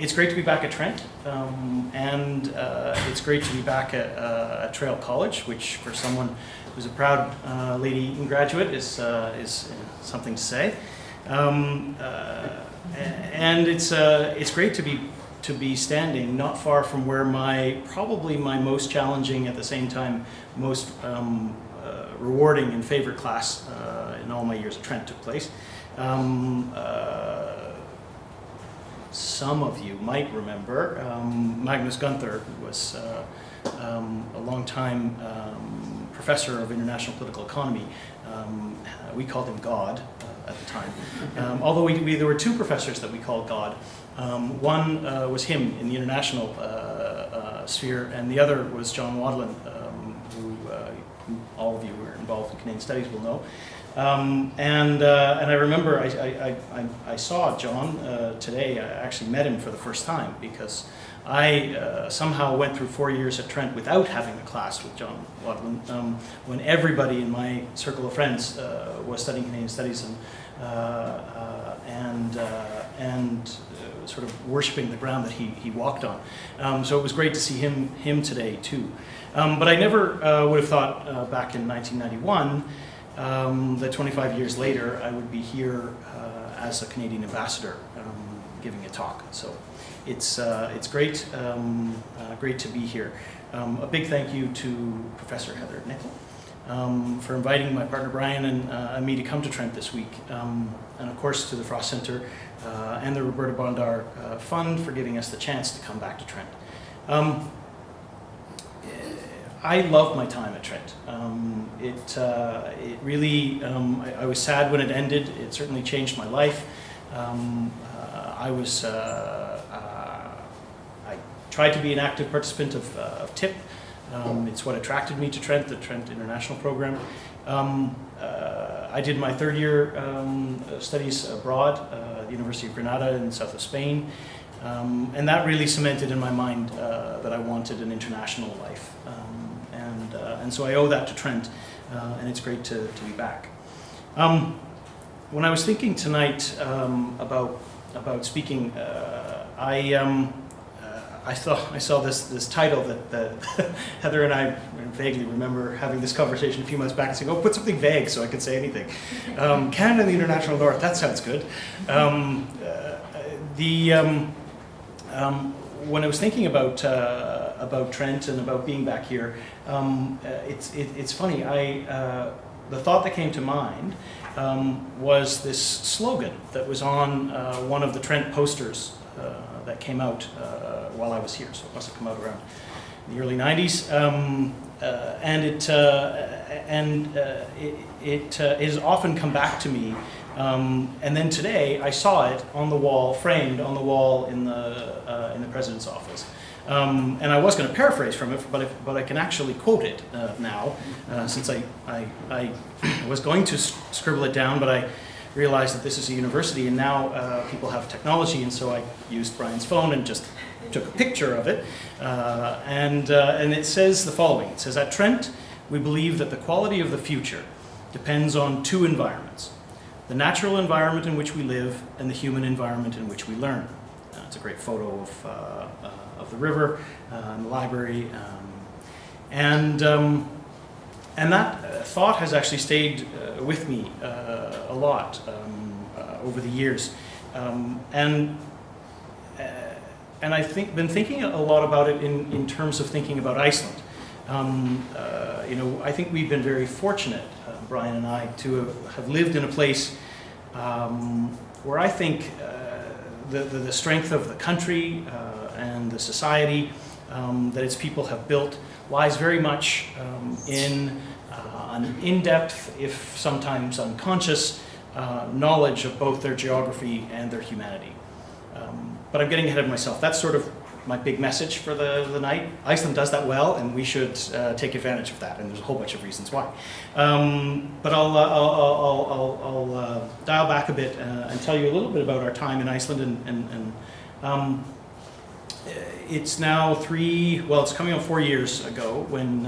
It's great to be back at Trent, and it's great to be back at Traill College, which for someone who's a proud Lady Eton graduate is something to say. And it's great to be standing not far from where probably my most challenging, at the same time most rewarding and favorite class in all my years at Trent took place. Some of you might remember Magnus Gunther, who was a long-time professor of international political economy. We called him God at the time. Although there were two professors that we called God. One was him in the international sphere, and the other was John Wadlin, who all of you who are involved in Canadian studies will know. And I remember I saw John today. I actually met him for the first time because I somehow went through 4 years at Trent without having a class with John Wadlin, when everybody in my circle of friends was studying Canadian studies and sort of worshiping the ground that he walked on. So it was great to see him today too. But I never would have thought back in 1991 that 25 years later I would be here as a Canadian ambassador giving a talk. So it's great to be here. A big thank you to Professor Heather Nickel for inviting my partner Brian and me to come to Trent this week, and of course to the Frost Centre and the Roberta Bondar Fund for giving us the chance to come back to Trent. I love my time at Trent. It really, I was sad when it ended. It certainly changed my life. I tried to be an active participant of TIP. It's what attracted me to Trent, the Trent International Program. I did my third year studies abroad at the University of Granada in the south of Spain. And that really cemented in my mind that I wanted an international life. And so I owe that to Trent, and it's great to be back. When I was thinking tonight about speaking, I saw this title that Heather and I vaguely remember having this conversation a few months back and saying, "Oh, put something vague so I can say anything." Canada and the International North, that sounds good. When I was thinking about Trent and about being back here, it's funny. The thought that came to mind was this slogan that was on one of the Trent posters that came out while I was here. So it must have come out around the early '90s, and it has often come back to me. And then today I saw it on the wall, framed on the wall in the president's office. And I was going to paraphrase from it, but I can actually quote it now, since I was going to scribble it down, but I realized that this is a university and now people have technology, and so I used Brian's phone and just took a picture of it. And it says the following. It says, "At Trent, we believe that the quality of the future depends on two environments: the natural environment in which we live and the human environment in which we learn." It's a great photo of the river and the library. And that thought has actually stayed with me a lot over the years. And I've been thinking a lot about it in terms of thinking about Iceland. I think we've been very fortunate, Brian and I, to have lived in a place where I think the strength of the country and the society that its people have built lies very much in an in-depth, if sometimes unconscious, knowledge of both their geography and their humanity. But I'm getting ahead of myself. That's sort of my big message for the night. Iceland does that well, and we should take advantage of that, and there's a whole bunch of reasons why. But I'll dial back a bit and tell you a little bit about our time in Iceland, and it's now it's coming on 4 years ago when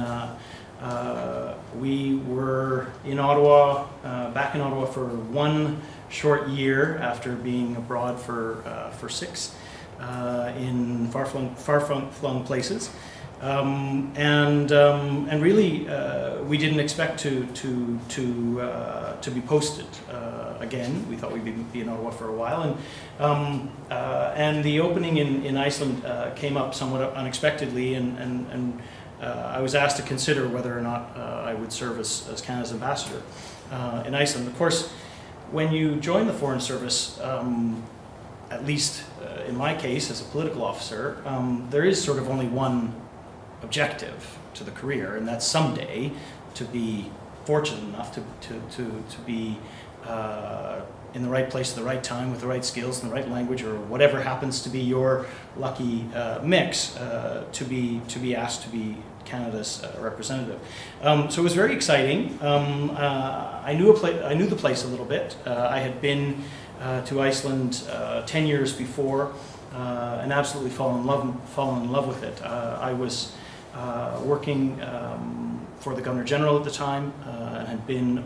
we were in Ottawa, back in Ottawa for one short year after being abroad for 6. in far-flung places. And really, we didn't expect to be posted again. We thought we'd be in Ottawa for a while, and the opening in Iceland came up somewhat unexpectedly, and I was asked to consider whether or not I would serve as Canada's ambassador in Iceland. Of course, when you join the Foreign Service, at least in my case as a political officer, there is sort of only one objective to the career, and that's someday to be fortunate enough to be in the right place at the right time with the right skills and the right language, or whatever happens to be your lucky mix, to be asked to be Canada's representative. So it was very exciting. I knew the place a little bit. I had been to Iceland 10 years before, and absolutely fallen in love with it. I was working for the Governor General at the time, and had been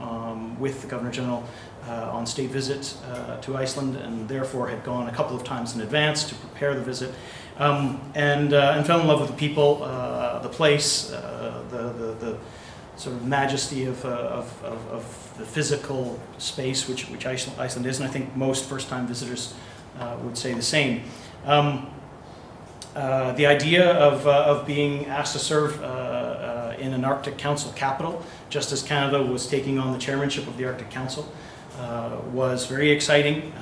with the Governor General on state visit to Iceland, and therefore had gone a couple of times in advance to prepare the visit, and fell in love with the people, the place, the sort of majesty of the physical space which Iceland is, and I think most first-time visitors would say the same. The idea of being asked to serve in an Arctic Council capital, just as Canada was taking on the chairmanship of the Arctic Council, was very exciting.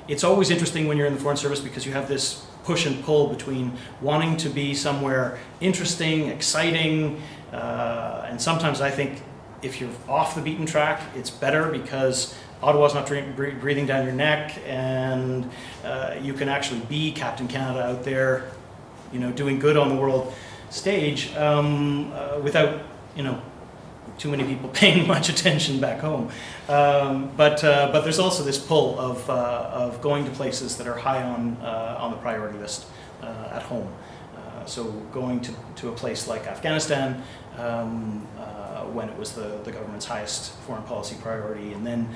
It's always interesting when you're in the Foreign Service, because you have this push and pull between wanting to be somewhere interesting, exciting, and sometimes I think if you're off the beaten track, it's better, because Ottawa's not breathing down your neck, and you can actually be Captain Canada out there, doing good on the world stage, without, too many people paying much attention back home. But there's also this pull of going to places that are high on the priority list at home. So going to a place like Afghanistan, when it was the government's highest foreign policy priority, and then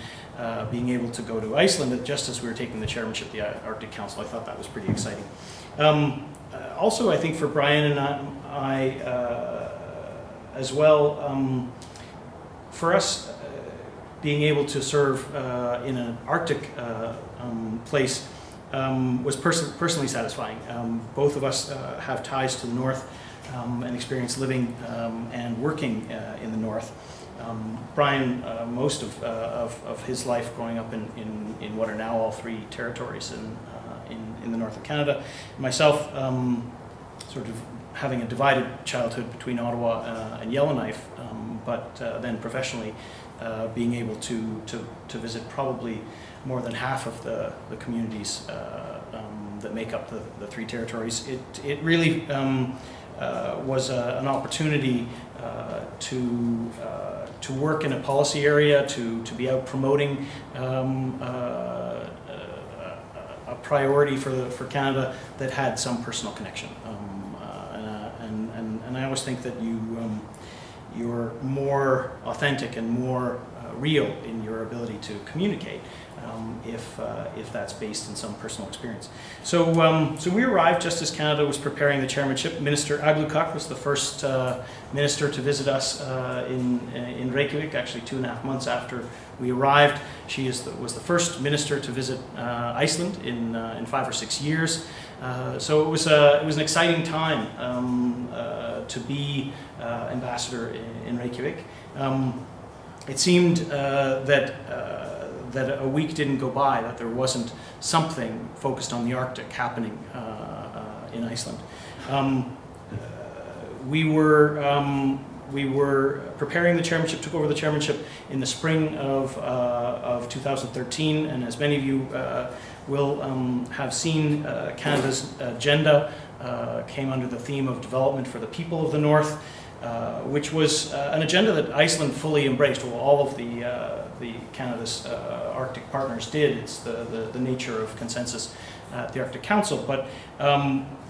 being able to go to Iceland just as we were taking the chairmanship of the Arctic Council, I thought that was pretty exciting. Also, I think for Brian and I as well, for us, being able to serve in an Arctic place was personally satisfying. Both of us have ties to the North, and experience living and working in the North. Brian, most of his life growing up in what are now all three territories in the north of Canada. Myself, sort of having a divided childhood between Ottawa and Yellowknife, but then professionally being able to visit probably more than half of the communities that make up the three territories. It really was an opportunity to work in a policy area, to be out promoting a priority for Canada that had some personal connection. And I always think that you're more authentic and more real in your ability to communicate if that's based in some personal experience. So we arrived just as Canada was preparing the chairmanship. Minister Aglukak was the first minister to visit us in Reykjavik, actually 2.5 months after we arrived. She was the first minister to visit Iceland in 5 or 6 years. So it was an exciting time to be ambassador in Reykjavik. It seemed that a week didn't go by that there wasn't something focused on the Arctic happening in Iceland. We were preparing the chairmanship, took over the chairmanship in the spring of 2013, and as many of you will have seen, Canada's agenda came under the theme of development for the people of the North, which was an agenda that Iceland fully embraced. Well, all of the Canada's Arctic partners did. It's the nature of consensus at the Arctic Council. But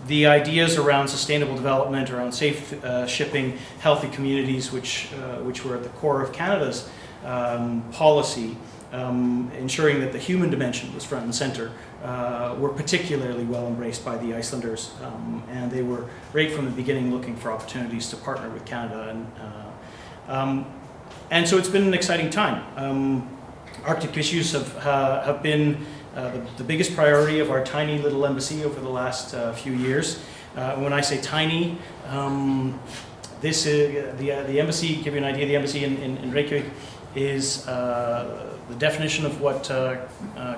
the ideas around sustainable development, around safe shipping, healthy communities, which were at the core of Canada's policy, ensuring that the human dimension was front and center, were particularly well embraced by the Icelanders, and they were right from the beginning looking for opportunities to partner with Canada, and so it's been an exciting time. Arctic issues have been the biggest priority of our tiny little embassy over the last few years. When I say tiny, this is the embassy. Give you an idea, the embassy in Reykjavik is the definition of what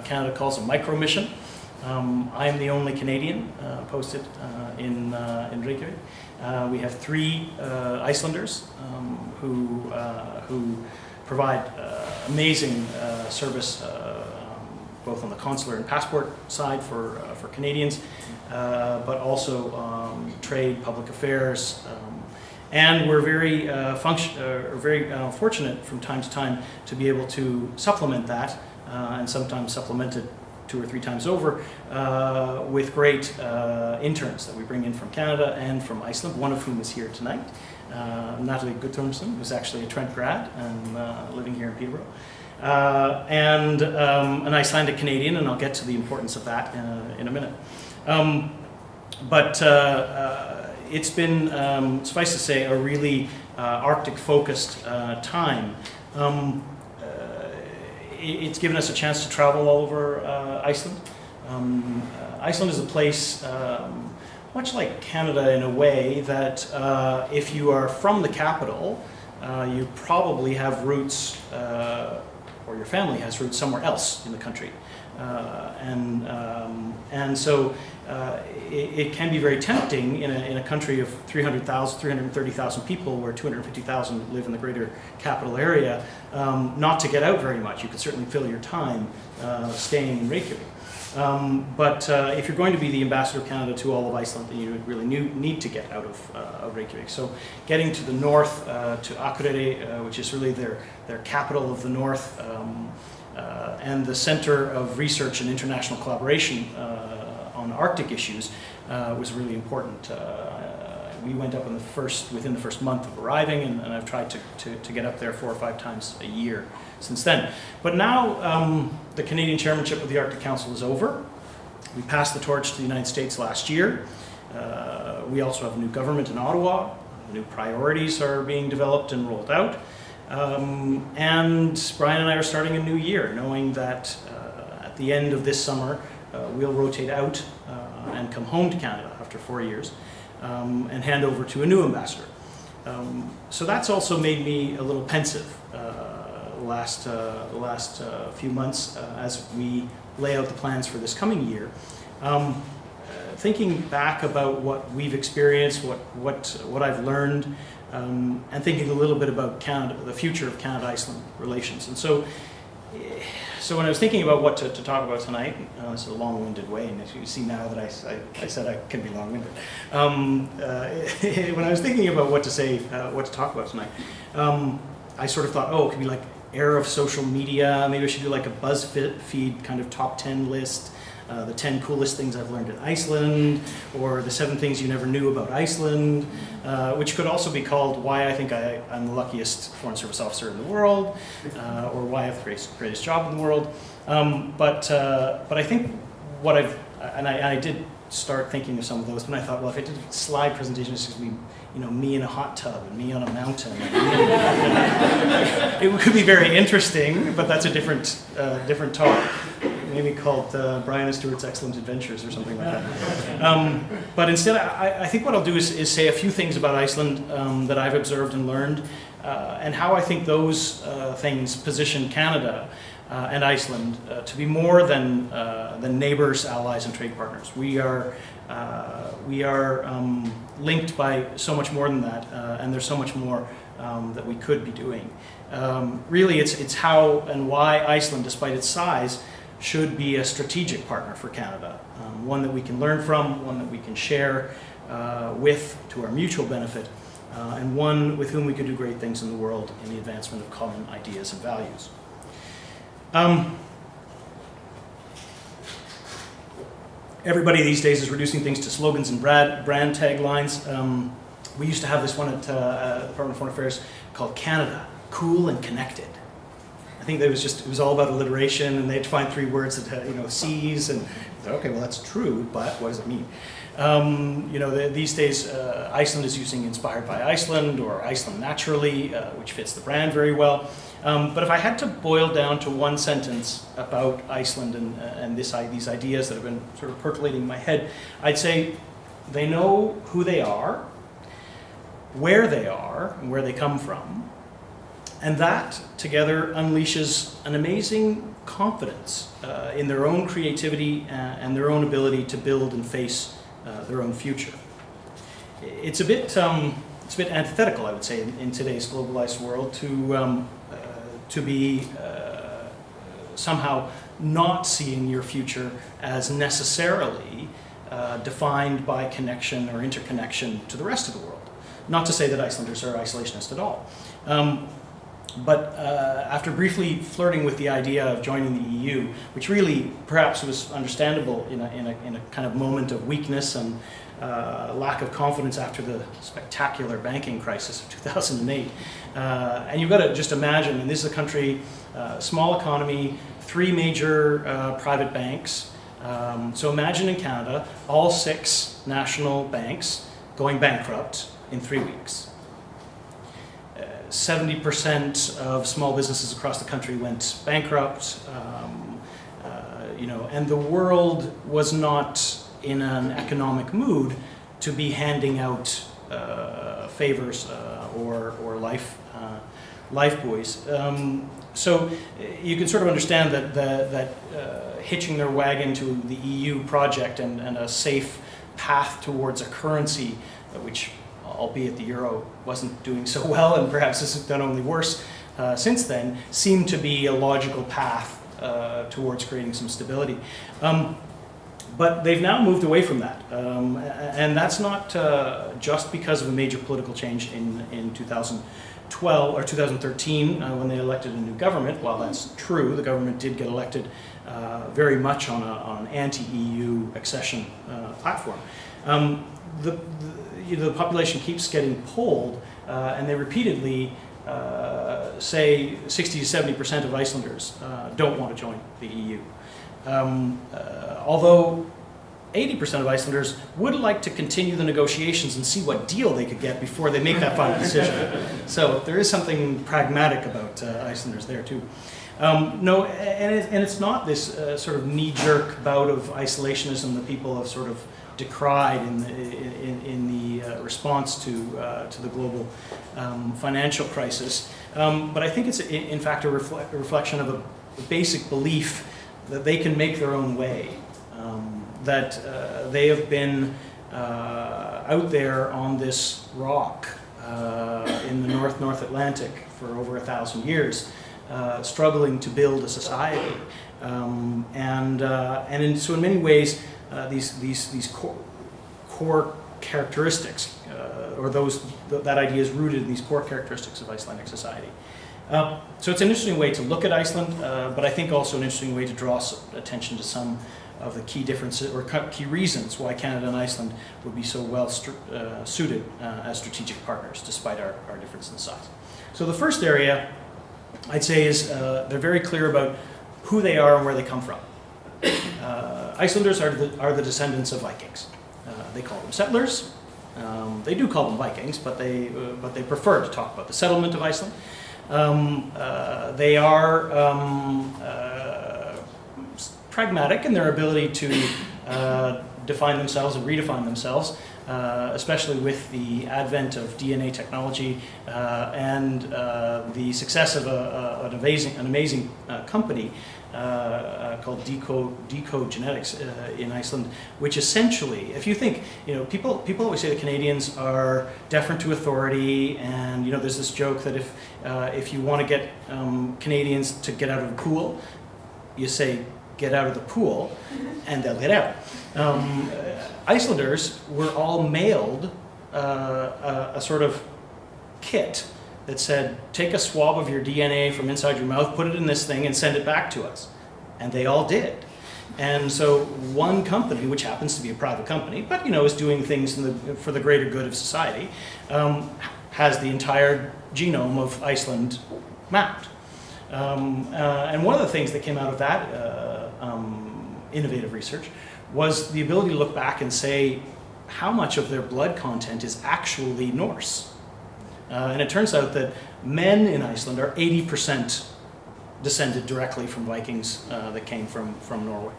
Canada calls a micro mission. I'm the only Canadian posted in Reykjavik. We have 3 Icelanders who provide amazing service, both on the consular and passport side for Canadians, but also trade, public affairs, and we're very fortunate from time to time to be able to supplement that, and sometimes supplement it 2 or 3 times over, with great interns that we bring in from Canada and from Iceland, one of whom is here tonight. Natalie Guttormsson, who's actually a Trent grad and living here in Peterborough, and an Icelandic Canadian, and I'll get to the importance of that in a minute. But it's been, suffice to say, a really Arctic-focused time. It's given us a chance to travel all over Iceland. Iceland is a place, much like Canada in a way, that if you are from the capital, you probably have roots, or your family has roots somewhere else in the country. And so it can be very tempting in a country of 330,000 people, where 250,000 live in the greater capital area, not to get out very much. You could certainly fill your time staying in Reykjavik. But if you're going to be the ambassador of Canada to all of Iceland, then you really need to get out of Reykjavik. So getting to the north, to Akureyri, which is really their capital of the north, and the center of research and international collaboration on Arctic issues, was really important. We went up within the first month of arriving, and I've tried to get up there 4 or 5 times a year since then. But now the Canadian chairmanship of the Arctic Council is over. We passed the torch to the United States last year. We also have a new government in Ottawa. New priorities are being developed and rolled out. And Brian and I are starting a new year, knowing that at the end of this summer, we'll rotate out and come home to Canada after 4 years, and hand over to a new ambassador. So that's also made me a little pensive the last few months as we lay out the plans for this coming year. Thinking back about what we've experienced, what I've learned, and thinking a little bit about Canada, the future of Canada-Iceland relations. And so when I was thinking about what to talk about tonight, this is a long-winded way, and as you see now that I said I can be long-winded. When I was thinking about what to talk about tonight, I sort of thought, it could be like era of social media. Maybe I should do like a BuzzFeed kind of top 10 list. The 10 coolest things I've learned in Iceland, or the 7 things you never knew about Iceland, which could also be called Why I Think I'm the Luckiest Foreign Service Officer in the World, or Why I have the greatest job in the world. But I think I did start thinking of some of those, but I thought, well, if I did a slide presentation, it's just me in a hot tub and me on a mountain. It could be very interesting, but that's a different talk. Maybe called Brian and Stewart's Excellent Adventures or something like that. But instead, I think what I'll do is say a few things about Iceland that I've observed and learned, and how I think those things position Canada and Iceland to be more than neighbors, allies, and trade partners. We are linked by so much more than that, and there's so much more that we could be doing. Really, it's how and why Iceland, despite its size, should be a strategic partner for Canada, one that we can learn from, one that we can share with to our mutual benefit, and one with whom we could do great things in the world in the advancement of common ideas and values. Everybody these days is reducing things to slogans and brand taglines. We used to have this one at the Department of Foreign Affairs called Canada, Cool and Connected. I think it was all about alliteration, and they had to find 3 words that had, C's, and okay, well that's true, but what does it mean? These days Iceland is using inspired by Iceland or Iceland naturally, which fits the brand very well. But if I had to boil down to one sentence about Iceland and these ideas that have been sort of percolating in my head, I'd say they know who they are, where they are, and where they come from. And that together unleashes an amazing confidence in their own creativity and their own ability to build and face their own future. It's a bit antithetical, I would say, in today's globalized world to be somehow not seeing your future as necessarily defined by connection or interconnection to the rest of the world. Not to say that Icelanders are isolationist at all. But after briefly flirting with the idea of joining the EU, which really perhaps was understandable in a kind of moment of weakness and lack of confidence after the spectacular banking crisis of 2008, and you've got to just imagine, and this is a country, small economy, 3 major private banks. So imagine in Canada, all 6 national banks going bankrupt in 3 weeks. 70% of small businesses across the country went bankrupt, and the world was not in an economic mood to be handing out favors or life buoys. So you can sort of understand that hitching their wagon to the EU project and a safe path towards a currency, which, albeit the euro wasn't doing so well, and perhaps this has done only worse since then, seemed to be a logical path towards creating some stability. But they've now moved away from that. And that's not just because of a major political change in 2012 or 2013 when they elected a new government. While that's true, the government did get elected very much on an anti-EU accession platform. The population keeps getting polled, and they repeatedly say 60 to 70% of Icelanders don't want to join the EU. Although 80% of Icelanders would like to continue the negotiations and see what deal they could get before they make that final decision. So there is something pragmatic about Icelanders there too. No, and it's not this sort of knee-jerk bout of isolationism that people have sort of decried in the response to the global financial crisis. But I think it's in fact a reflection of a basic belief that they can make their own way, that they have been out there on this rock in the North Atlantic for over 1,000 years, struggling to build a society, so in many ways these core characteristics, or that idea is rooted in these core characteristics of Icelandic society. So it's an interesting way to look at Iceland, but I think also an interesting way to draw attention to some of the key differences or key reasons why Canada and Iceland would be so well suited as strategic partners, despite our difference in size. So the first area, I'd say, is they're very clear about who they are and where they come from. Icelanders are the descendants of Vikings. They call them settlers. They do call them Vikings, but they prefer to talk about the settlement of Iceland. They are pragmatic in their ability to define themselves and redefine themselves, especially with the advent of DNA technology and the success of an amazing company called Decode Genetics in Iceland, which essentially, if you think, people always say the Canadians are deferent to authority, and there's this joke that if you want to get Canadians to get out of the pool, you say get out of the pool, and they'll get out. Icelanders were all mailed a sort of kit that said, take a swab of your DNA from inside your mouth, put it in this thing, and send it back to us. And they all did. And so one company, which happens to be a private company, but is doing things for the greater good of society, has the entire genome of Iceland mapped. And one of the things that came out of that innovative research was the ability to look back and say how much of their blood content is actually Norse. And it turns out that men in Iceland are 80% descended directly from Vikings that came from Norway.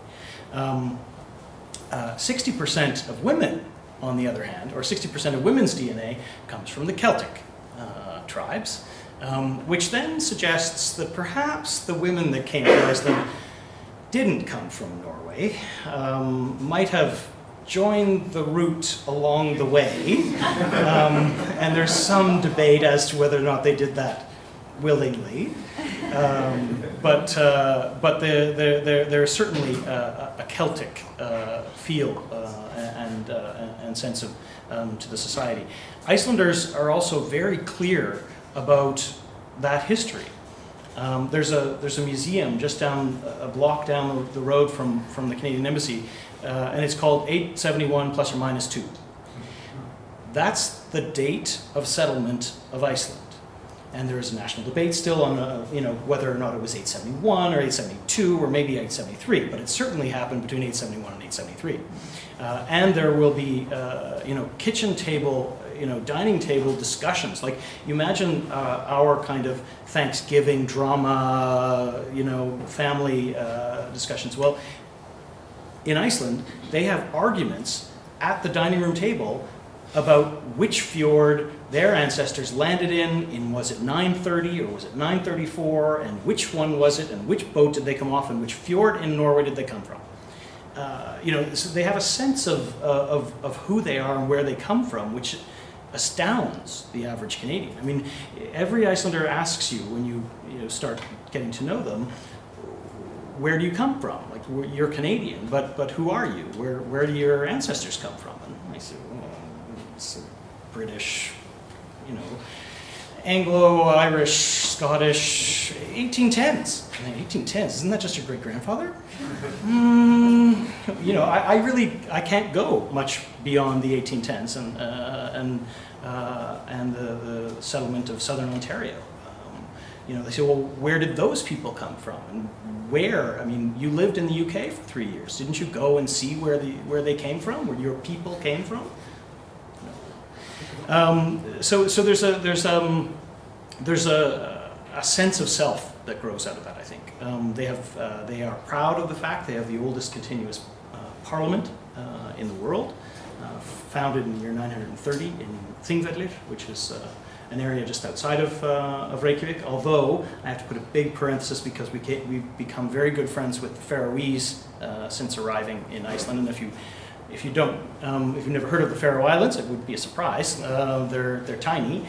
60% of women, on the other hand, or 60% of women's DNA comes from the Celtic tribes, which then suggests that perhaps the women that came to Iceland didn't come from Norway, might have joined the route along the way, and there's some debate as to whether or not they did that willingly. But there's certainly a Celtic feel and sense of to the society. Icelanders are also very clear about that history. There's a museum just down a block down the road from the Canadian Embassy, and it's called 871 plus or minus 2. That's the date of settlement of Iceland. And there is a national debate still on whether or not it was 871 or 872 or maybe 873, but it certainly happened between 871 and 873. And there will be kitchen table, dining table discussions. Like, you imagine our kind of Thanksgiving drama, family discussions. Well, in Iceland, they have arguments at the dining room table about which fjord their ancestors landed in was it 930 or was it 934, and which one was it, and which boat did they come off, and which fjord in Norway did they come from. So they have a sense of who they are and where they come from, which astounds the average Canadian. I mean, every Icelander asks you when you start getting to know them, where do you come from? Like, you're Canadian, but who are you? Where do your ancestors come from? And I say, well, it's British, Anglo-Irish, Scottish, 1810s. 1810s, isn't that just your great-grandfather? I can't go much beyond the 1810s and the settlement of southern Ontario. They say, well, where did those people come from? And where? I mean, you lived in the UK for 3 years. Didn't you go and see where they came from, where your people came from? So there's a sense of self that grows out of that, I think. They are proud of the fact they have the oldest continuous parliament in the world, founded in the year 930 in Thingvellir, which is an area just outside of Reykjavik. Although I have to put a big parenthesis because we've become very good friends with the Faroese since arriving in Iceland, and if you've never heard of the Faroe Islands, it would be a surprise. They're tiny,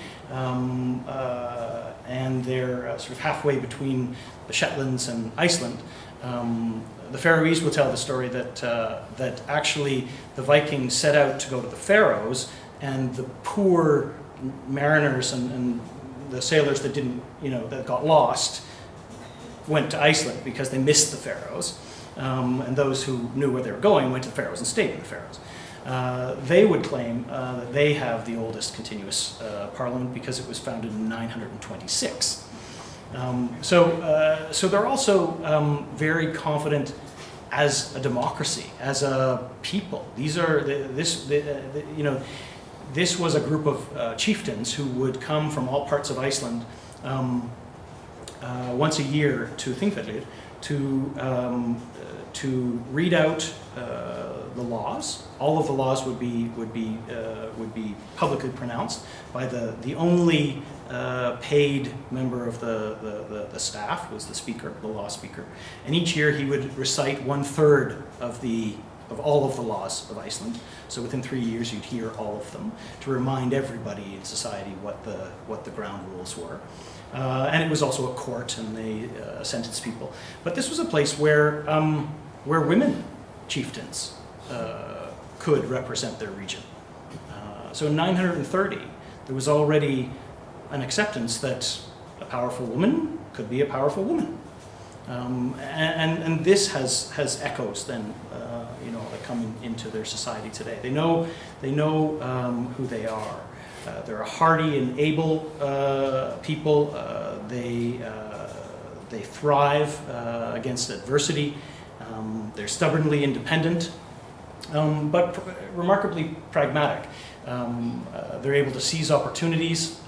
and they're sort of halfway between the Shetlands and Iceland. The Faroese will tell the story that actually the Vikings set out to go to the Faroes, and the poor mariners and the sailors that that got lost went to Iceland because they missed the Faroes. And those who knew where they were going went to the Faroes and stayed in the Faroes. They would claim that they have the oldest continuous parliament because it was founded in 926. So they're also very confident as a democracy, as a people. This was a group of chieftains who would come from all parts of Iceland once a year to Thingvellir to read out the laws. All of the laws would be publicly pronounced by the only paid member of the staff was the speaker, the law speaker. And each year he would recite 1/3 of all of the laws of Iceland. So within 3 years you'd hear all of them to remind everybody in society what the ground rules were. And it was also a court, and they sentenced people. But this was a place where women chieftains could represent their region. So in 930, there was already an acceptance that a powerful woman could be a powerful woman. And this has echoes then, that come into their society today. They know who they are. They're a hardy and able people. They thrive against adversity. They're stubbornly independent, but remarkably pragmatic. They're able to seize opportunities.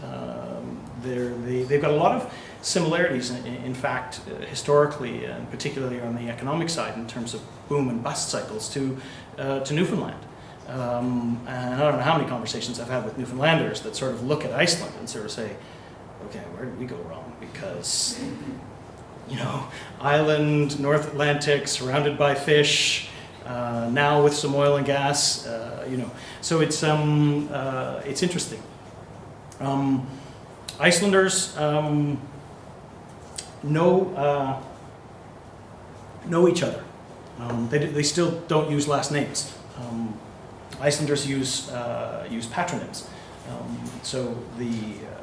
They've got a lot of similarities, in fact, historically, and particularly on the economic side, in terms of boom and bust cycles, to Newfoundland. And I don't know how many conversations I've had with Newfoundlanders that sort of look at Iceland and sort of say, okay, where did we go wrong? Because, island, North Atlantic, surrounded by fish, now with some oil and gas, So it's interesting. Icelanders know each other. They still don't use last names. Icelanders use patronyms. So the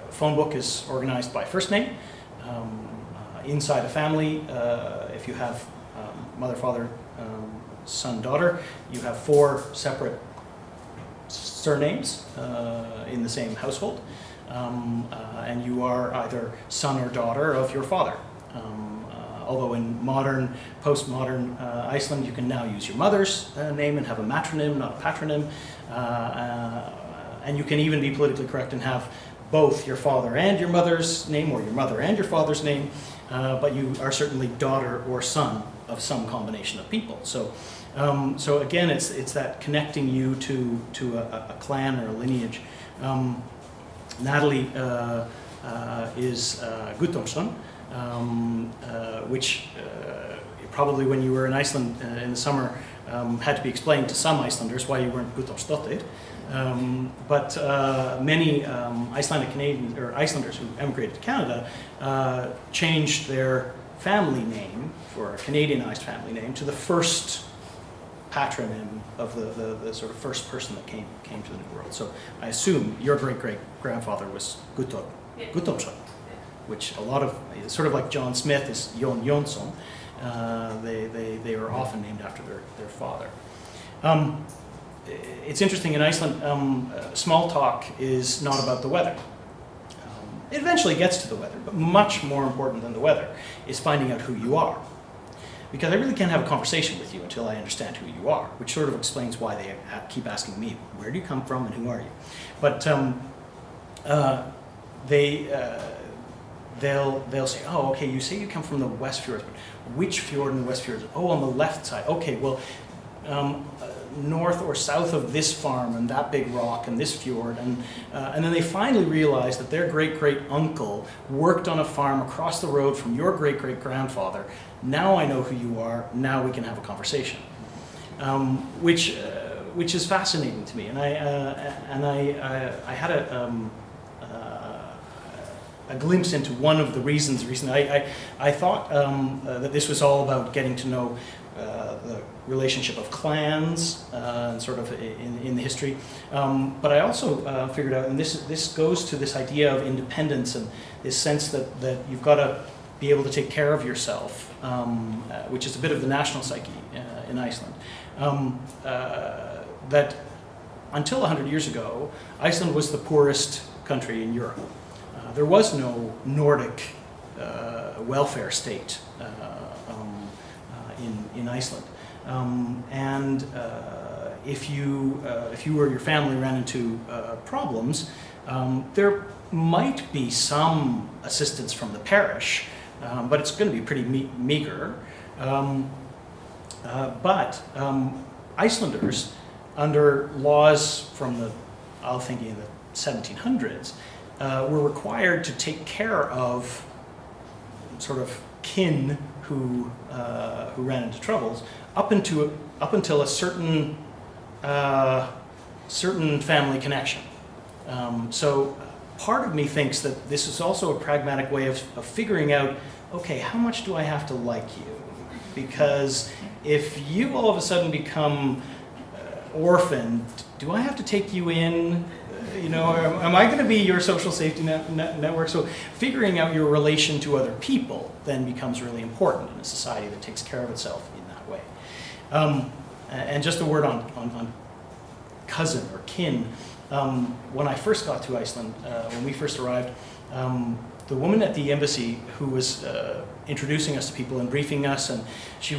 phone book is organized by first name. Inside a family, if you have mother, father, son, daughter, you have 4 separate surnames in the same household. And you are either son or daughter of your father. Although in postmodern Iceland, you can now use your mother's name and have a matronym, not a patronym. And you can even be politically correct and have both your father and your mother's name, or your mother and your father's name, but you are certainly daughter or son of some combination of people. So again, it's that connecting you to a clan or a lineage. Natalie is Guttormsson, which probably when you were in Iceland in the summer had to be explained to some Icelanders why you weren't Guttormsdottir. But many Icelandic Canadians or Icelanders who emigrated to Canada changed their family name, for a Canadianized family name, to the first patronym of the sort of first person that came to the New World. So I assume your great-great-grandfather was Guttormsson, which a lot of, sort of like John Smith is Jon Jonsson. They were often named after their father. It's interesting, in Iceland, small talk is not about the weather. It eventually gets to the weather, but much more important than the weather is finding out who you are. Because I really can't have a conversation with you until I understand who you are, which sort of explains why they keep asking me, where do you come from and who are you? But they'll say, oh, okay, you say you come from the West Fjords, but which fjord in the West Fjords? Oh, on the left side. Okay, well, north or south of this farm and that big rock and this fjord, and then they finally realize that their great-great-uncle worked on a farm across the road from your great-great-grandfather. Now I know who you are. Now we can have a conversation, which is fascinating to me. And I had a glimpse into one of the reasons recently. I thought that this was all about getting to know the relationship of clans, sort of in the history. But I also figured out, and this goes to this idea of independence and this sense that you've got to be able to take care of yourself, which is a bit of the national psyche in Iceland. That until 100 years ago, Iceland was the poorest country in Europe. There was no Nordic welfare state in Iceland, and if you or your family ran into problems, there might be some assistance from the parish, but it's going to be pretty meager. But Icelanders, under laws from the 1700s, were required to take care of sort of kin who ran into troubles up until a certain family connection. So part of me thinks that this is also a pragmatic way of figuring out, okay, how much do I have to like you? Because if you all of a sudden become orphaned, do I have to take you in? Am I going to be your social safety network? So figuring out your relation to other people then becomes really important in a society that takes care of itself in that way. And just a word on cousin or kin. When I first got to Iceland, when we first arrived, the woman at the embassy who was introducing us to people and briefing us, and she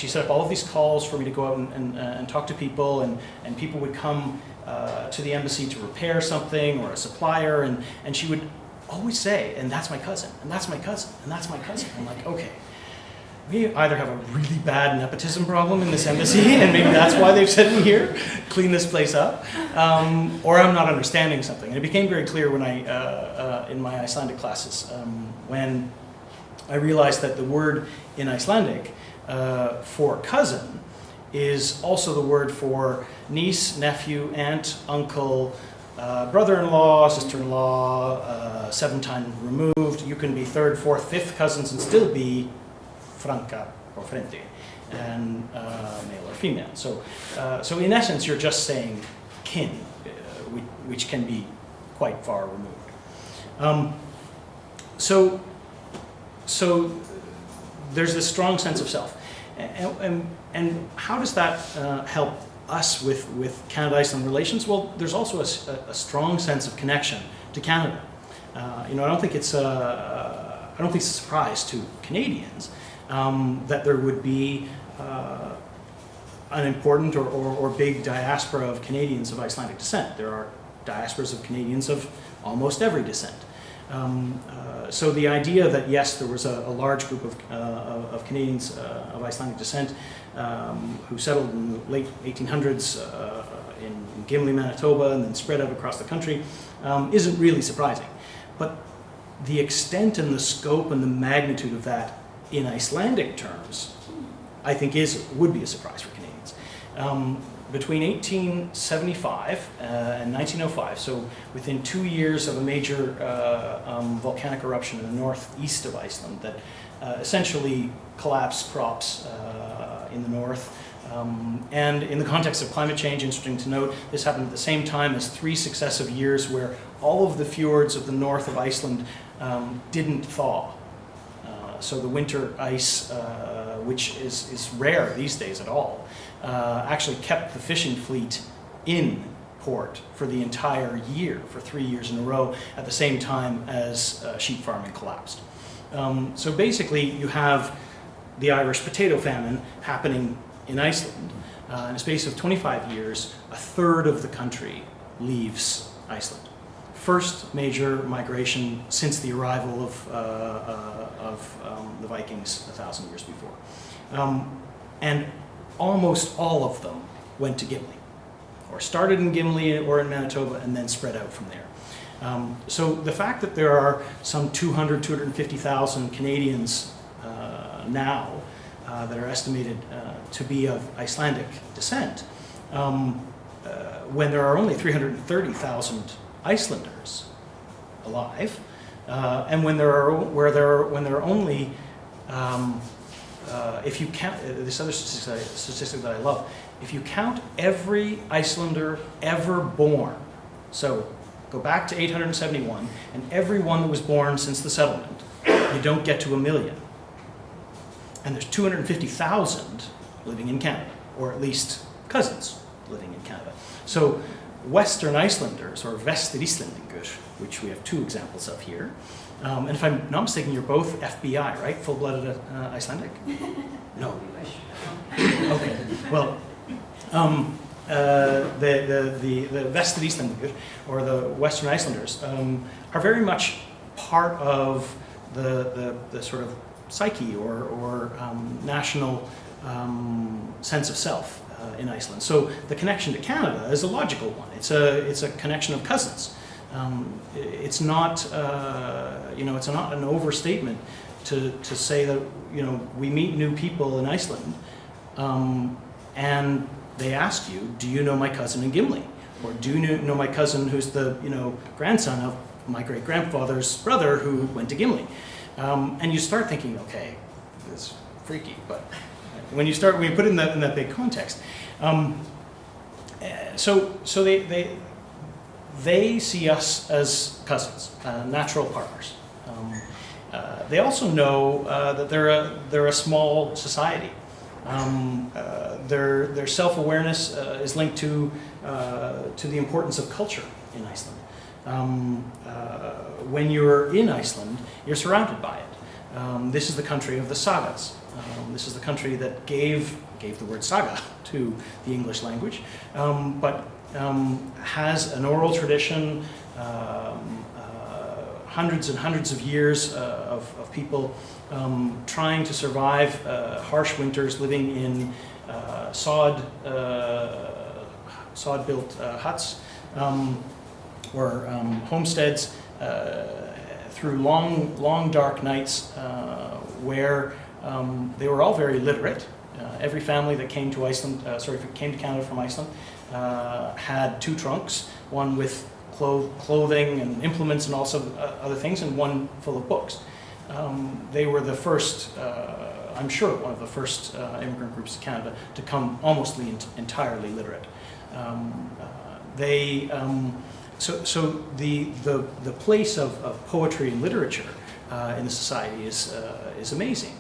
set up all of these calls for me to go out and talk to people, and people would come to the embassy to repair something or a supplier, and she would always say, and that's my cousin, and that's my cousin, and that's my cousin. I'm like, okay, we either have a really bad nepotism problem in this embassy, and maybe that's why they've sent me here, clean this place up, or I'm not understanding something. And it became very clear when in my Icelandic classes, when I realized that the word in Icelandic for cousin is also the word for niece, nephew, aunt, uncle, brother-in-law, sister-in-law, 7 times removed. You can be 3rd, 4th, 5th cousins and still be franca or frente, and male or female. So in essence, you're just saying kin, which can be quite far removed. So there's this strong sense of self, and how does that help us with Canada-Iceland relations? Well, there's also a strong sense of connection to Canada. I don't think it's a surprise to Canadians that there would be an important or big diaspora of Canadians of Icelandic descent. There are diasporas of Canadians of almost every descent. So the idea that yes, there was a large group of Canadians of Icelandic descent who settled in the late 1800s in Gimli, Manitoba, and then spread out across the country isn't really surprising. But the extent and the scope and the magnitude of that in Icelandic terms, I think would be a surprise for Canadians. Between 1875 and 1905, so within 2 years of a major volcanic eruption in the northeast of Iceland that essentially collapsed crops in the north. And in the context of climate change, interesting to note, this happened at the same time as 3 successive years where all of the fjords of the north of Iceland didn't thaw. So the winter ice, which is rare these days at all, actually kept the fishing fleet in port for the entire year, for 3 years in a row, at the same time as sheep farming collapsed. So basically you have the Irish potato famine happening in Iceland. In a space of 25 years, a third of the country leaves Iceland. First major migration since the arrival of the Vikings 1,000 years before. And almost all of them went to Gimli, or started in Gimli or in Manitoba and then spread out from there. So the fact that there are some 250,000 Canadians now that are estimated to be of Icelandic descent, when there are only 330,000 Icelanders alive, and when there are only if you count this other statistic that I love, if you count every Icelander ever born, so go back to 871, and everyone that was born since the settlement, you don't get to 1 million. And there's 250,000 living in Canada, or at least cousins living in Canada. So Western Icelanders, or Vestur-Íslendingur, which we have 2 examples of here. And if I'm not mistaken, you're both FBI, right? Full-blooded Icelandic? No. Okay. Well, the Vestur-Íslendingur, or the Western Icelanders, are very much part of the sort of psyche or national sense of self in Iceland. So the connection to Canada is a logical one. It's a connection of cousins. It's not it's not an overstatement to say that we meet new people in Iceland, and they ask you, do you know my cousin in Gimli, or do you know my cousin who's the grandson of my great grandfather's brother who went to Gimli, and you start thinking, okay, it's freaky, but when you put it in that big context, so they see us as cousins, natural partners. They also know that they're a small society. Their self-awareness is linked to the importance of culture in Iceland. when you're in Iceland, you're surrounded by it. This is the country of the sagas. This is the country that gave the word saga to the English language, but has an oral tradition, hundreds and hundreds of years of people trying to survive harsh winters, living in sod-built huts or homesteads through long dark nights where they were all very literate. Every family that came to Iceland, came to Canada from Iceland, had two trunks, one with clothing and implements and also other things, and one full of books. They were the first, I'm sure, one of the first immigrant groups to Canada to come almost entirely literate. So the place of poetry and literature in the society is amazing.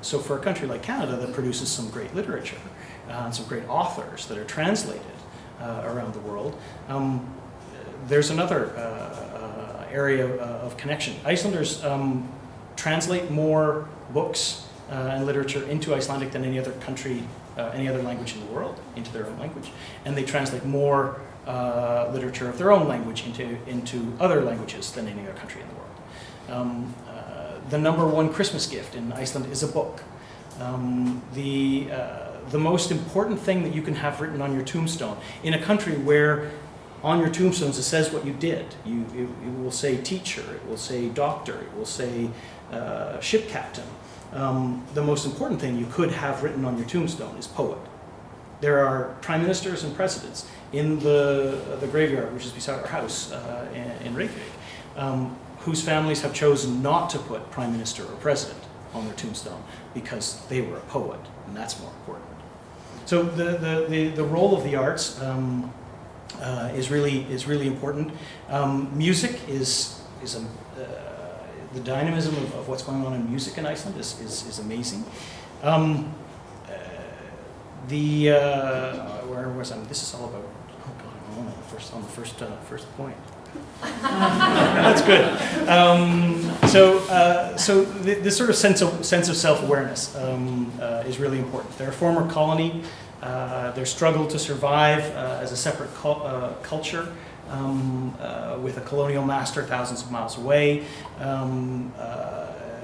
So for a country like Canada that produces some great literature and some great authors that are translated around the world, there's another area of connection. Icelanders translate more books and literature into Icelandic than any other country, any other language in the world, into their own language. And they translate more literature of their own language into other languages than any other country in the world. The number one Christmas gift in Iceland is a book. The most important thing that you can have written on your tombstone in a country where on your tombstones it says what you did. It will say teacher, it will say doctor, it will say ship captain. The most important thing you could have written on your tombstone is poet. There are prime ministers and presidents in the graveyard, which is beside our house in Reykjavik, whose families have chosen not to put prime minister or president on their tombstone because they were a poet, and that's more important. So the role of the arts is really important. Music is the dynamism of what's going on in music in Iceland is amazing. Where was I? This is all about. Oh God, I'm on the first point. That's good. So this sort of sense of self-awareness is really important. They're a former colony. Their struggle to survive as a separate culture with a colonial master thousands of miles away.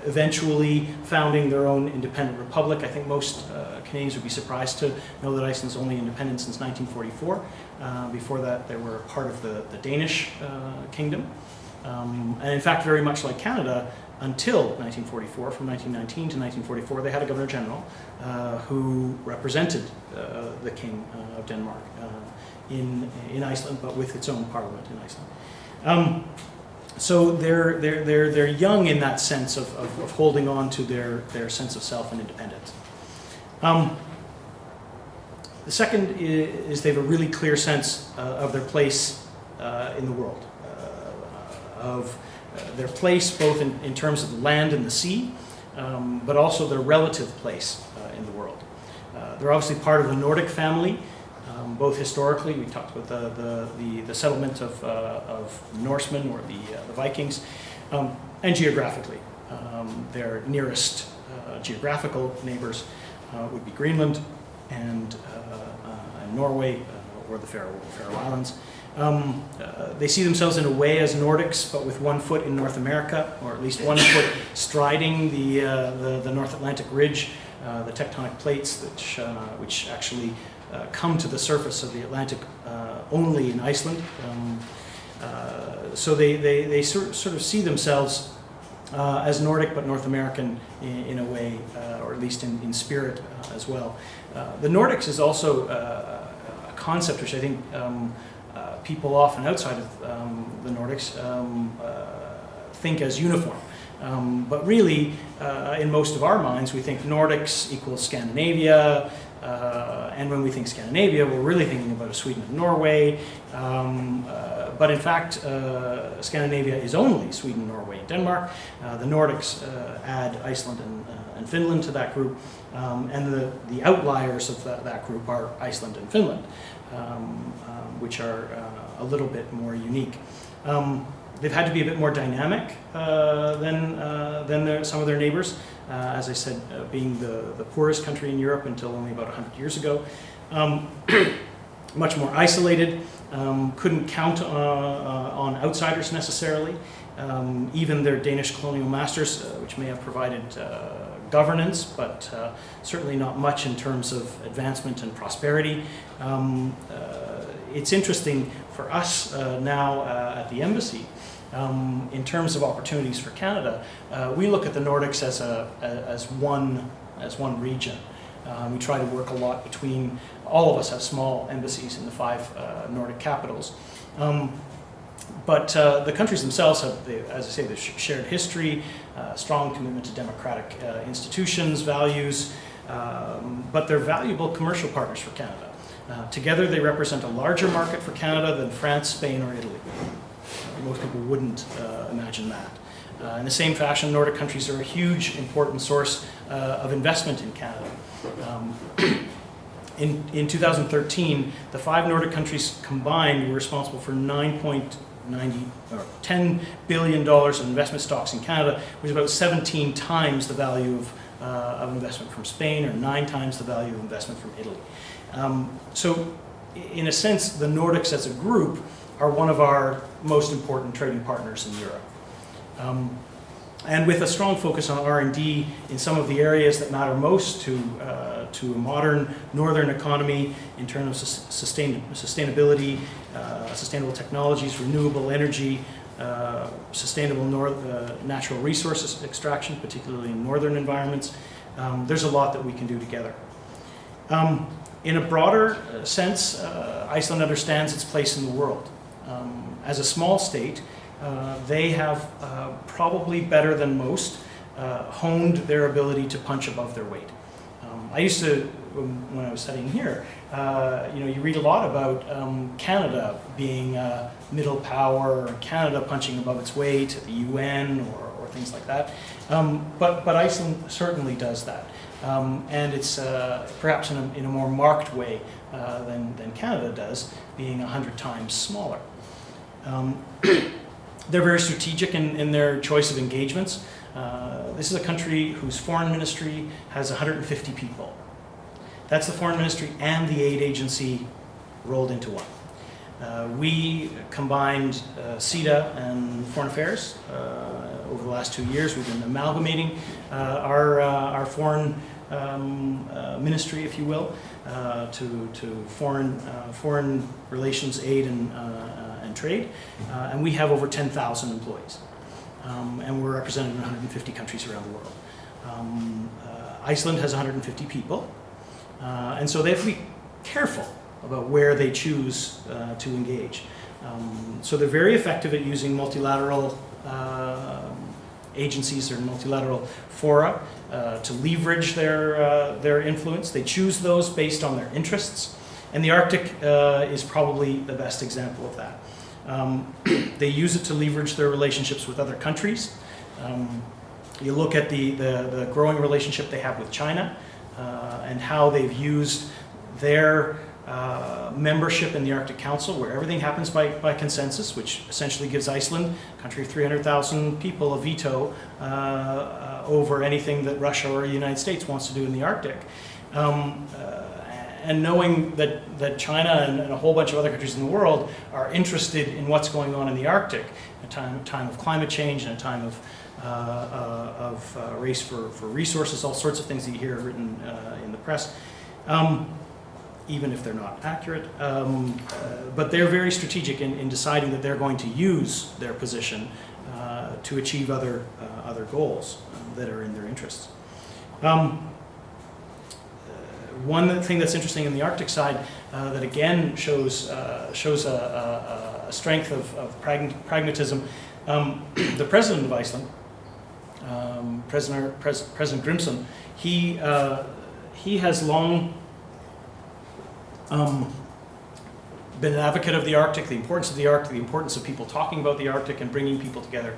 Eventually founding their own independent republic. I think most Canadians would be surprised to know that Iceland's only independent since 1944. Before that, they were part of the Danish kingdom. And in fact, very much like Canada, until 1944, from 1919 to 1944, they had a governor general who represented the king of Denmark in Iceland, but with its own parliament in Iceland. So they're young in that sense of holding on to their sense of self and independence. The second is they have a really clear sense of their place in the world, of their place both in terms of the land and the sea, but also their relative place in the world. They're obviously part of the Nordic family, both historically, we talked about the settlement of Norsemen or the Vikings, and geographically. Their nearest geographical neighbors would be Greenland and Norway or the Faroe Islands. They see themselves in a way as Nordics, but with one foot in North America, or at least one foot striding the North Atlantic ridge, the tectonic plates which actually come to the surface of the Atlantic only in Iceland. So they sort of see themselves as Nordic but North American in a way, or at least in spirit as well. The Nordics is also a concept which I think people often outside of the Nordics think as uniform. But really, in most of our minds, we think Nordics equals Scandinavia, and when we think Scandinavia, we're really thinking about Sweden and Norway. But in fact, Scandinavia is only Sweden, Norway, and Denmark. The Nordics add Iceland and Finland to that group, and the outliers of that group are Iceland and Finland, which are a little bit more unique. They've had to be a bit more dynamic than some of their neighbors. As I said, being the poorest country in Europe until only about 100 years ago. Much more isolated, couldn't count on outsiders necessarily. Even their Danish colonial masters, which may have provided governance, but certainly not much in terms of advancement and prosperity. It's interesting for us now at the embassy, in terms of opportunities for Canada, we look at the Nordics as one region. We try to work a lot between, all of us have small embassies in the 5 Nordic capitals. But the countries themselves have, as I say, the shared history, strong commitment to democratic institutions, values, but they're valuable commercial partners for Canada. Together they represent a larger market for Canada than France, Spain, or Italy. Most people wouldn't imagine that. In the same fashion, Nordic countries are a huge, important source of investment in Canada. In 2013, the 5 Nordic countries combined were responsible for $10 billion of investment stocks in Canada, which is about 17 times the value of investment from Spain, or 9 times the value of investment from Italy. So, in a sense, the Nordics as a group are one of our most important trading partners in Europe. And with a strong focus on R&D in some of the areas that matter most to a modern northern economy in terms of sustainability, sustainable technologies, renewable energy, sustainable natural resources extraction, particularly in northern environments, there's a lot that we can do together. In a broader sense, Iceland understands its place in the world. As a small state, they have probably better than most honed their ability to punch above their weight. I used to, when I was studying here, you read a lot about Canada being a middle power, or Canada punching above its weight at the UN or things like that. But Iceland certainly does that. And it's perhaps in a more marked way than Canada does, being 100 times smaller. They're very strategic in their choice of engagements. This is a country whose foreign ministry has 150 people. That's the foreign ministry and the aid agency rolled into one. We combined CETA and foreign affairs. Over the last 2 years, we've been amalgamating our foreign ministry, if you will, to foreign relations, aid, and trade, and we have over 10,000 employees, and we're represented in 150 countries around the world. Iceland has 150 people, and so they have to be careful about where they choose to engage. So they're very effective at using multilateral agencies or multilateral fora to leverage their influence. They choose those based on their interests, and the Arctic is probably the best example of that. They use it to leverage their relationships with other countries. You look at the growing relationship they have with China and how they've used their membership in the Arctic Council, where everything happens by consensus, which essentially gives Iceland, a country of 300,000 people, a veto over anything that Russia or the United States wants to do in the Arctic. And knowing that China and a whole bunch of other countries in the world are interested in what's going on in the Arctic, a time of climate change and a time of race for resources, all sorts of things that you hear written in the press, even if they're not accurate. But they're very strategic in deciding that they're going to use their position to achieve other goals that are in their interests. One thing that's interesting in the Arctic side that again shows a strength of pragmatism. The president of Iceland, President Grimson, he has long been an advocate of the Arctic, the importance of the Arctic, the importance of people talking about the Arctic and bringing people together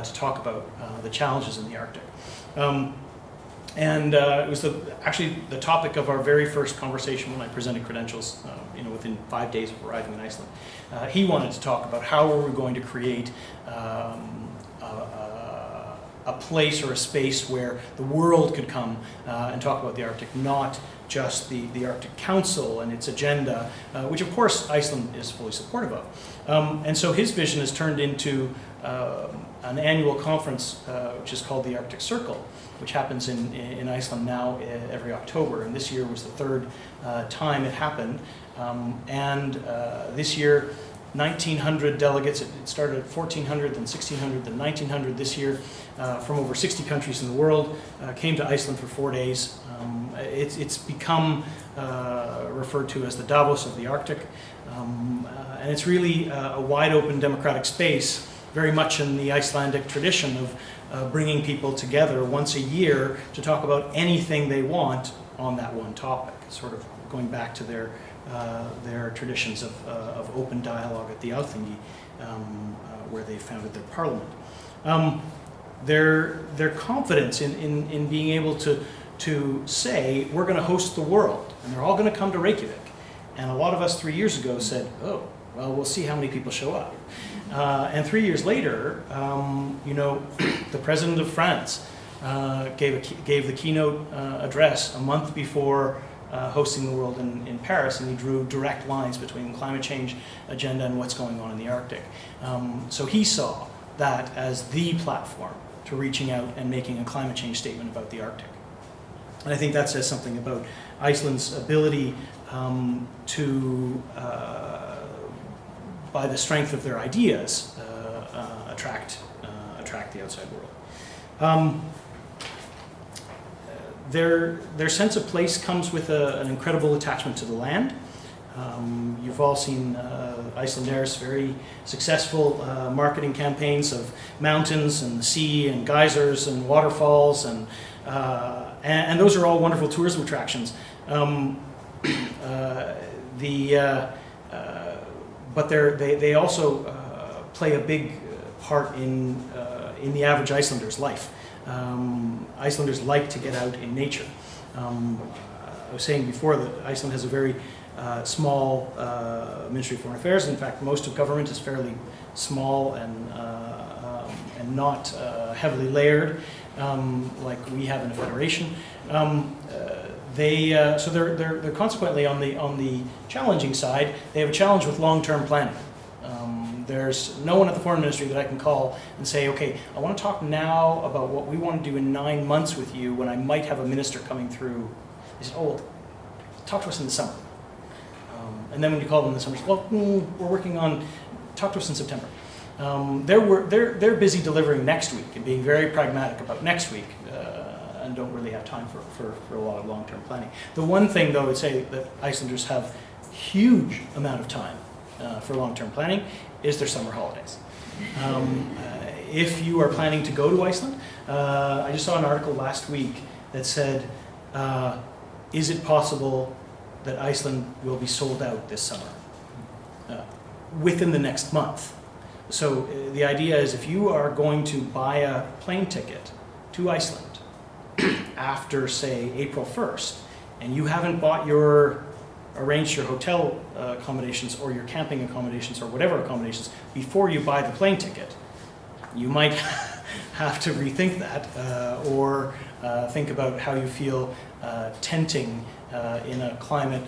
to talk about the challenges in the Arctic. And it was actually the topic of our very first conversation when I presented credentials, within 5 days of arriving in Iceland. He wanted to talk about how were we going to create a place or a space where the world could come and talk about the Arctic, not just the Arctic Council and its agenda, which of course Iceland is fully supportive of. And so his vision has turned into an annual conference which is called the Arctic Circle, which happens in Iceland now every October. And this year was the third time it happened. This year, 1,900 delegates. It started at 1,400, then 1,600, then 1,900 this year, from over 60 countries in the world, came to Iceland for 4 days. It's become referred to as the Davos of the Arctic. And it's really a wide open democratic space, very much in the Icelandic tradition of bringing people together once a year to talk about anything they want on that one topic, sort of going back to their traditions of open dialogue at the Alþingi, where they founded their parliament. Their confidence in being able to say, we're going to host the world, and they're all going to come to Reykjavik. And a lot of us 3 years ago said, oh, well, we'll see how many people show up. And 3 years later, the president of France gave the keynote address a month before hosting the world in Paris, and he drew direct lines between the climate change agenda and what's going on in the Arctic. So he saw that as the platform to reaching out and making a climate change statement about the Arctic. And I think that says something about Iceland's ability to, by the strength of their ideas, attract the outside world. Their sense of place comes with an incredible attachment to the land. You've all seen Icelanders' very successful marketing campaigns of mountains and the sea and geysers and waterfalls, and those are all wonderful tourism attractions. But they also play a big part in the average Icelander's life. Icelanders like to get out in nature. I was saying before that Iceland has a very small Ministry of Foreign Affairs. In fact, most of government is fairly small and not heavily layered like we have in a federation. So they're consequently on the challenging side. They have a challenge with long-term planning. There's no one at the Foreign Ministry that I can call and say, okay, I want to talk now about what we want to do in 9 months with you when I might have a minister coming through. They said, oh, talk to us in the summer. And then when you call them in the summer, well, we're working on, talk to us in September. They're busy delivering next week and being very pragmatic about next week, and don't really have time for a lot of long-term planning. The one thing, though, I would say that Icelanders have huge amount of time for long-term planning is their summer holidays. If you are planning to go to Iceland, I just saw an article last week that said, is it possible that Iceland will be sold out this summer within the next month? So the idea is if you are going to buy a plane ticket to Iceland after, say, April 1st, and you haven't arranged your hotel accommodations or your camping accommodations or whatever accommodations before you buy the plane ticket, you might have to rethink that or think about how you feel tenting in a climate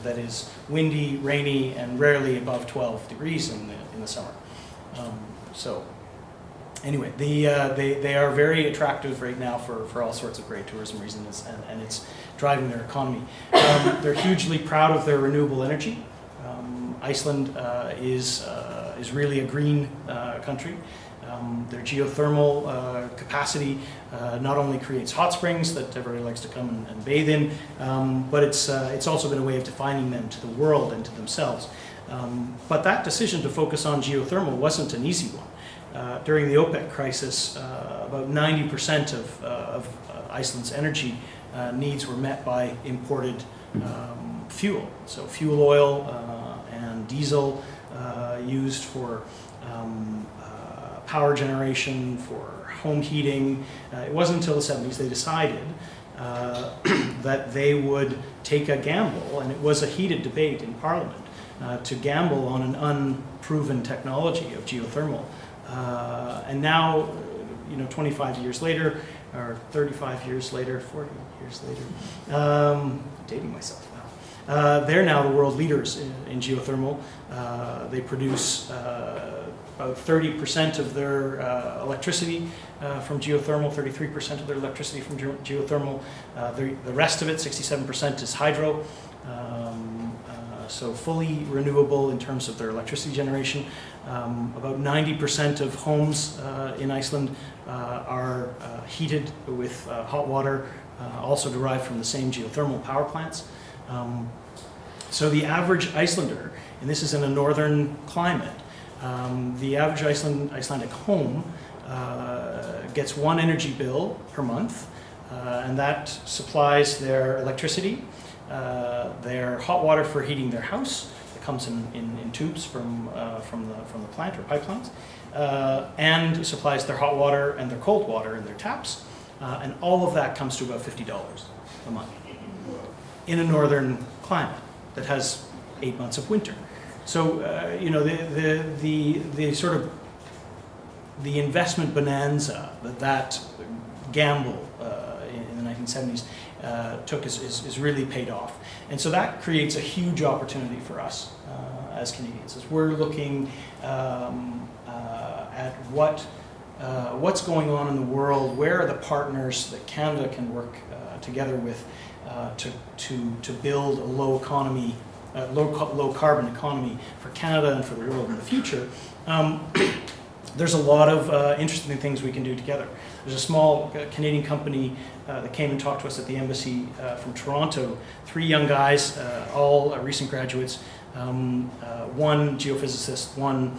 that is windy, rainy, and rarely above 12 degrees in the summer. Anyway, they are very attractive right now for all sorts of great tourism reasons, and it's driving their economy. They're hugely proud of their renewable energy. Iceland is really a green country. Their geothermal capacity not only creates hot springs that everybody likes to come and bathe in, but it's also been a way of defining them to the world and to themselves. But that decision to focus on geothermal wasn't an easy one. During the OPEC crisis, about 90% of Iceland's energy needs were met by imported fuel. So fuel oil and diesel used for power generation, for home heating. It wasn't until the 70s they decided that they would take a gamble, and it was a heated debate in Parliament, to gamble on an unproven technology of geothermal. And now, 25 years later, or 35 years later, 40 years later, dating myself now, they're now the world leaders in geothermal. They produce about 30% of their electricity from geothermal, 33% of their electricity from geothermal. The rest of it, 67%, is hydro. So fully renewable in terms of their electricity generation. About 90% of homes in Iceland are heated with hot water, also derived from the same geothermal power plants. So the average Icelander, and this is in a northern climate, the average Icelandic home gets one energy bill per month, and that supplies their electricity, their hot water for heating their house. It comes in tubes from the plant or pipelines, and supplies their hot water and their cold water in their taps, and all of that comes to about $50 a month in a northern climate that has 8 months of winter. So the sort of the investment bonanza that gamble in the 1970s took is really paid off. And so that creates a huge opportunity for us as Canadians, as we're looking at what's going on in the world, where are the partners that Canada can work together with to build a low carbon economy for Canada and for the world in the future. There's a lot of interesting things we can do together. There's a small Canadian company that came and talked to us at the embassy from Toronto. 3 young guys, all recent graduates, one geophysicist, one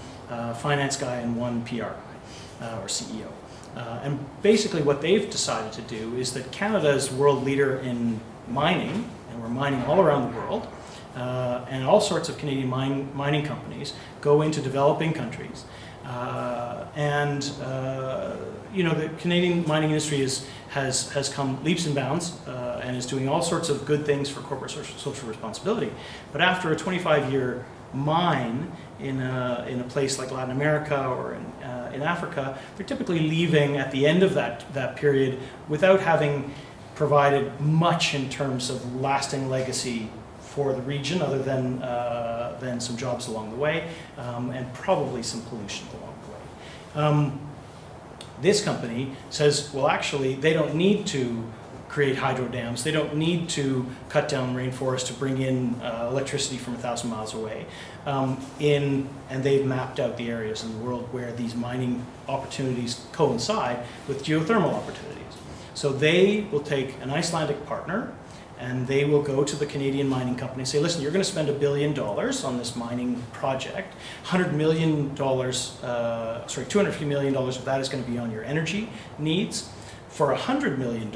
finance guy, and one PR guy, or CEO. And basically what they've decided to do is that Canada is world leader in mining, and we're mining all around the world, and all sorts of Canadian mining companies go into developing countries. The Canadian mining industry has come leaps and bounds and is doing all sorts of good things for corporate social responsibility. But after a 25-year mine in a place like Latin America or in Africa, they're typically leaving at the end of that period without having provided much in terms of lasting legacy for the region, other than some jobs along the way, and probably some pollution along the way. This company says, well, actually, they don't need to create hydro dams. They don't need to cut down rainforest to bring in electricity from 1,000 miles away. And they've mapped out the areas in the world where these mining opportunities coincide with geothermal opportunities. So they will take an Icelandic partner, and they will go to the Canadian mining company and say, listen, you're going to spend $1 billion on this mining project. $250 million of that is going to be on your energy needs. For $100 million,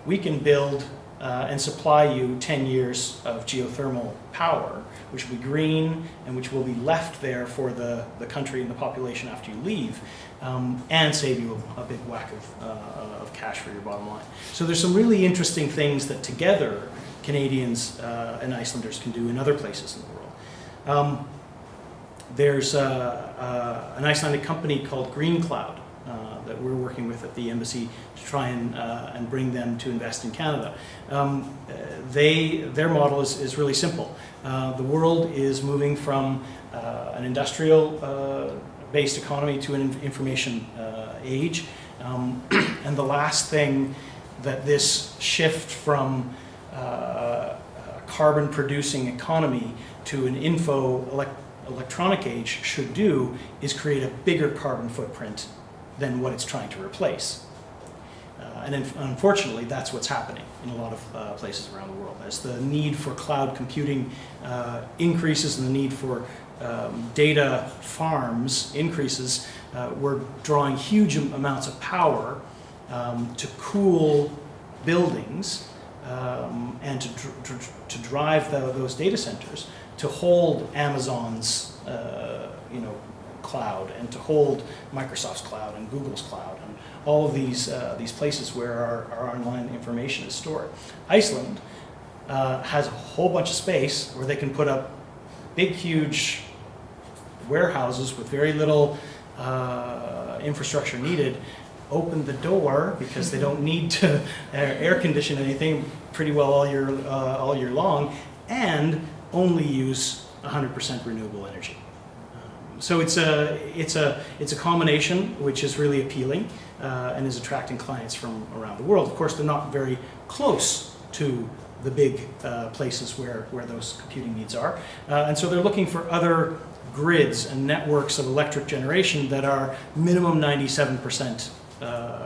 we can build and supply you 10 years of geothermal power, which will be green and which will be left there for the country and the population after you leave, and save you a big whack of cash for your bottom line. So there's some really interesting things that together Canadians and Icelanders can do in other places in the world. There's an Icelandic company called Green Cloud that we're working with at the embassy to try and bring them to invest in Canada. Their model is really simple. The world is moving from an industrial based economy to an information age, and the last thing that this shift from a carbon producing economy to an electronic age should do is create a bigger carbon footprint than what it's trying to replace. And unfortunately, that's what's happening in a lot of places around the world. As the need for cloud computing increases and the need for data farms increases, we're drawing huge amounts of power to cool buildings and to drive those data centers to hold Amazon's cloud and to hold Microsoft's cloud and Google's cloud and all of these places where our online information is stored. Iceland has a whole bunch of space where they can put up big, huge warehouses with very little infrastructure needed, open the door because they don't need to air condition anything pretty well all year long, and only use 100% renewable energy. So it's a combination which is really appealing and is attracting clients from around the world. Of course, they're not very close to the big places where those computing needs are, and so they're looking for other grids and networks of electric generation that are minimum 97%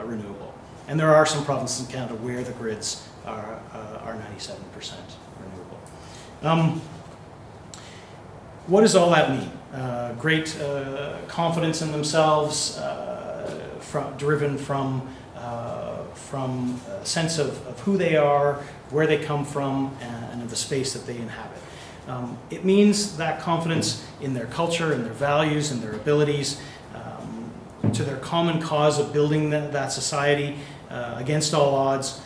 renewable. And there are some provinces in Canada where the grids are 97% renewable. What does all that mean? Great confidence in themselves, driven from a sense of who they are, where they come from, and of the space that they inhabit. It means that confidence in their culture, in their values, and their abilities, to their common cause of building that society against all odds.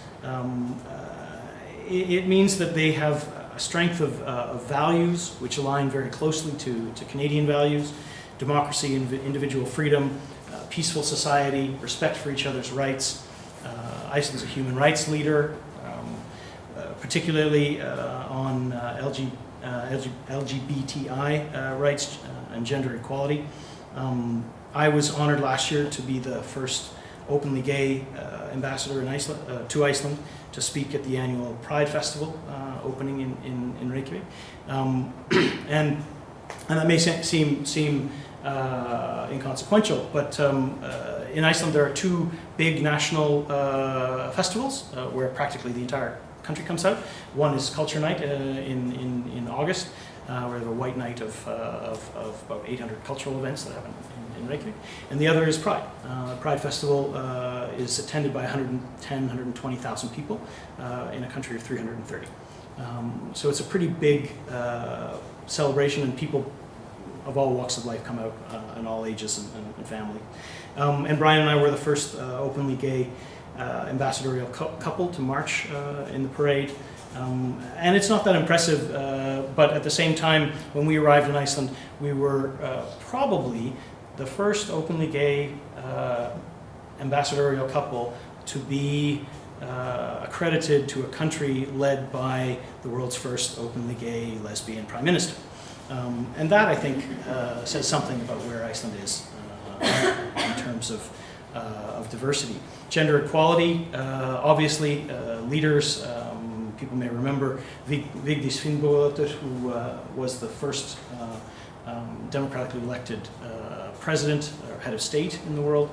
It means that they have a strength of values which align very closely to Canadian values: democracy, individual freedom, peaceful society, respect for each other's rights. Iceland's a human rights leader, particularly on LGBTI rights and gender equality. I was honored last year to be the first openly gay ambassador to Iceland to speak at the annual Pride Festival opening in Reykjavik. And that may seem inconsequential, but in Iceland there are two big national festivals where practically the entire country comes out. One is Culture Night in August, where they have a white night of about 800 cultural events that happen in Reykjavik. And the other is Pride. Pride Festival is attended by 120,000 people in a country of 330. So it's a pretty big celebration, and people of all walks of life come out, and all ages and family. And Brian and I were the first openly gay ambassadorial couple to march in the parade. And it's not that impressive, but at the same time, when we arrived in Iceland, we were probably the first openly gay ambassadorial couple to be accredited to a country led by the world's first openly gay lesbian prime minister. And that, I think, says something about where Iceland is in terms of diversity. Gender equality, obviously, leaders, people may remember Vigdís Finnbogadóttir, who was the first democratically elected president or head of state in the world.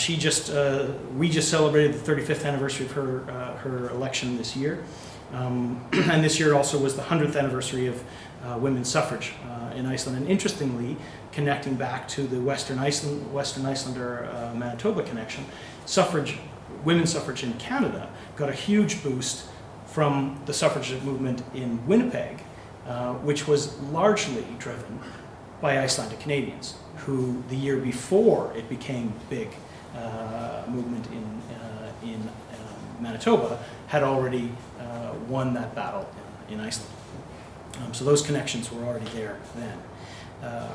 We just celebrated the 35th anniversary of her election this year. And this year also was the 100th anniversary of women's suffrage in Iceland. And interestingly, connecting back to the Western Icelander Manitoba connection, women's suffrage in Canada got a huge boost from the suffragette movement in Winnipeg, which was largely driven by Icelandic Canadians, who the year before it became big movement in Manitoba had already won that battle in Iceland. So those connections were already there then.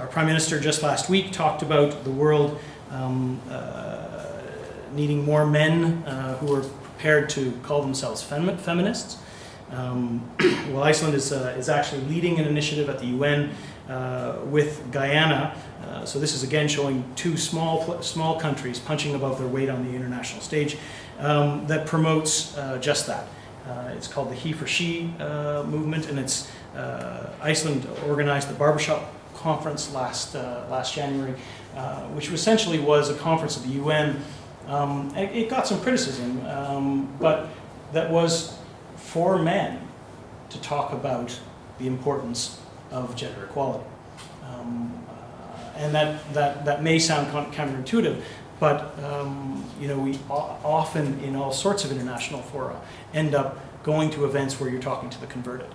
Our Prime Minister just last week talked about the world needing more men who are prepared to call themselves feminists. Well, Iceland is actually leading an initiative at the UN with Guyana. So this is again showing two small countries punching above their weight on the international stage that promotes just that. It's called the He for She movement, and it's Iceland organized the Barbershop Conference last January, which essentially was a conference of the UN. It got some criticism, but that was for men to talk about the importance of gender equality. And that may sound counterintuitive, but we often in all sorts of international fora end up going to events where you're talking to the converted.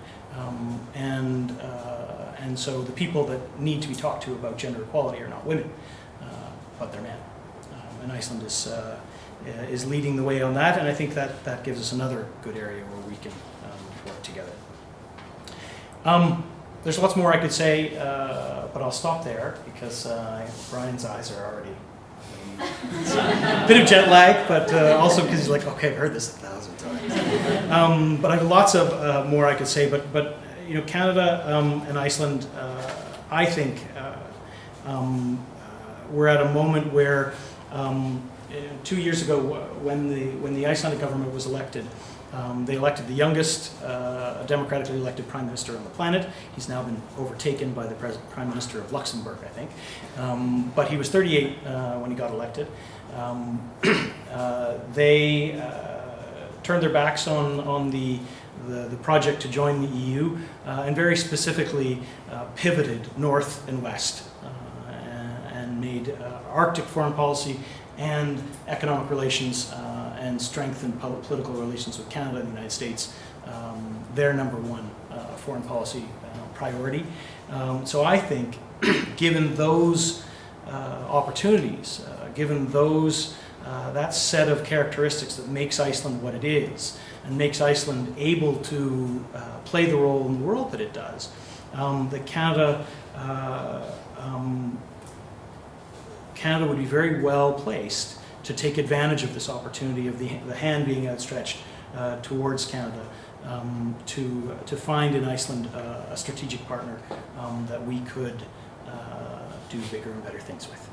And and so the people that need to be talked to about gender equality are not women, but they're men. And Iceland is leading the way on that, and I think that gives us another good area where we can work together. There's lots more I could say, but I'll stop there because Brian's eyes are already a bit of jet lag, but also because he's like, okay, I've heard this 1,000 times. But I have lots of more I could say, but you know, Canada and Iceland, I think we're at a moment where 2 years ago, when the Icelandic government was elected, they elected the youngest democratically elected prime minister on the planet. He's now been overtaken by the prime minister of Luxembourg, I think. But he was 38 when he got elected. They turned their backs on the project to join the EU, and very specifically pivoted north and west, and made Arctic foreign policy and economic relations and strengthened political relations with Canada and the United States their number one foreign policy priority. So I think, given those opportunities, given those that set of characteristics that makes Iceland what it is, and makes Iceland able to play the role in the world that it does, that Canada would be very well placed to take advantage of this opportunity of the hand being outstretched towards Canada, to find in Iceland a strategic partner that we could do bigger and better things with.